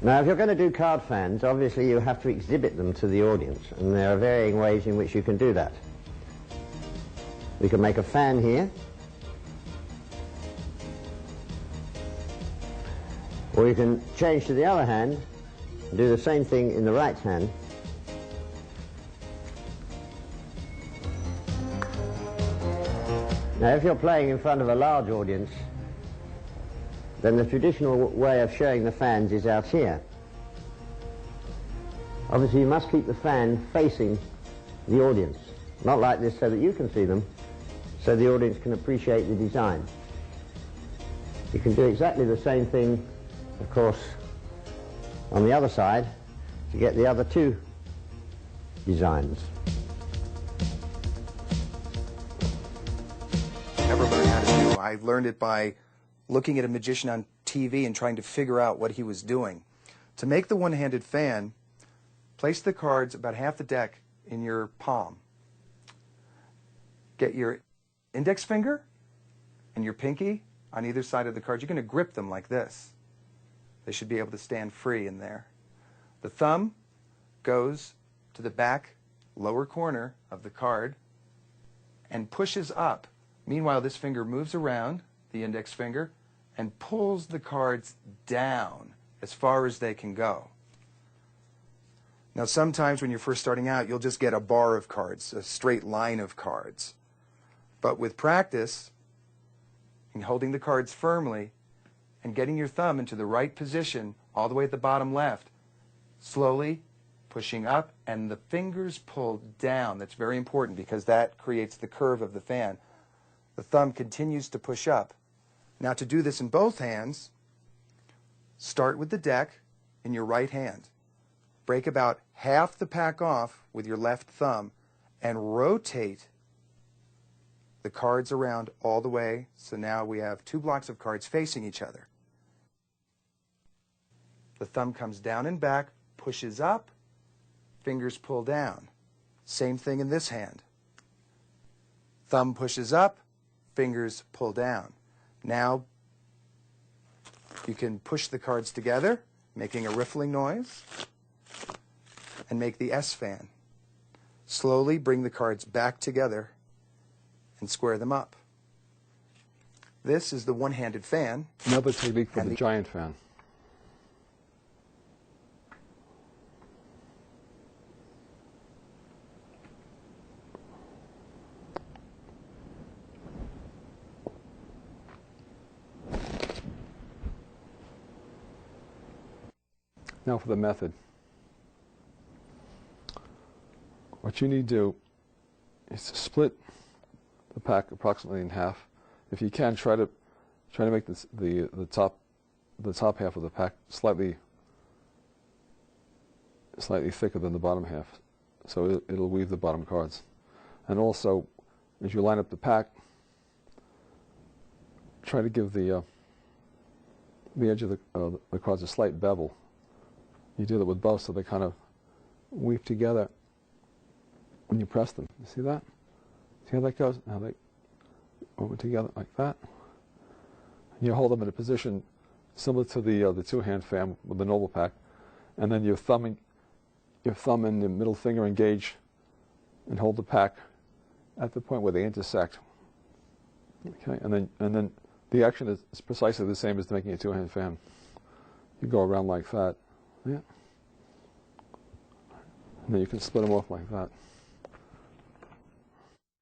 Now, if you're going to do card fans, obviously you have to exhibit them to the audience, and there are varying ways in which you can do that. We can make a fan here, or you can change to the other hand and do the same thing in the right hand. Now, if you're playing in front of a large audience, then the traditional way of showing the fans is out here. Obviously, you must keep the fan facing the audience, not like this so that you can see them, so the audience can appreciate the design. You can do exactly the same thing, of course, on the other side to get the other two designs. Never learned how to do. I learned it by looking at a magician on TV and trying to figure out what he was doing. To make the one-handed fan, place the cards about half the deck in your palm. Get your index finger and your pinky on either side of the card. You're going to grip them like this. They should be able to stand free in there. The thumb goes to the back lower corner of the card and pushes up. Meanwhile, this finger moves around, the index finger, and pulls the cards down as far as they can go. Now, sometimes when you're first starting out, you'll just get a bar of cards, a straight line of cards. But with practice, and holding the cards firmly, and getting your thumb into the right position, all the way at the bottom left, slowly pushing up, and the fingers pull down. That's very important because that creates the curve of the fan. The thumb continues to push up. Now, to do this in both hands, start with the deck in your right hand. Break about half the pack off with your left thumb and rotate the cards around all the way. So now we have two blocks of cards facing each other. The thumb comes down and back, pushes up, fingers pull down. Same thing in this hand. Thumb pushes up, fingers pull down. Now you can push the cards together, making a riffling noise, and make the S fan. Slowly bring the cards back together and square them up. This is the one-handed fan. Another technique for the giant fan. Now for the method. What you need to do is to split the pack approximately in half. If you can, try to make this, the top half of the pack slightly thicker than the bottom half, so it'll weave the bottom cards. And also, as you line up the pack, try to give the edge of the cards a slight bevel. You do that with both, so they kind of weave together when you press them. You see that? See how that goes? How they over together like that. And you hold them in a position similar to the two-hand fan with the normal pack, and then your thumb and the middle finger engage and hold the pack at the point where they intersect. Okay, and then the action is precisely the same as making a two-hand fan. You go around like that. Yeah. And then you can split them off like that.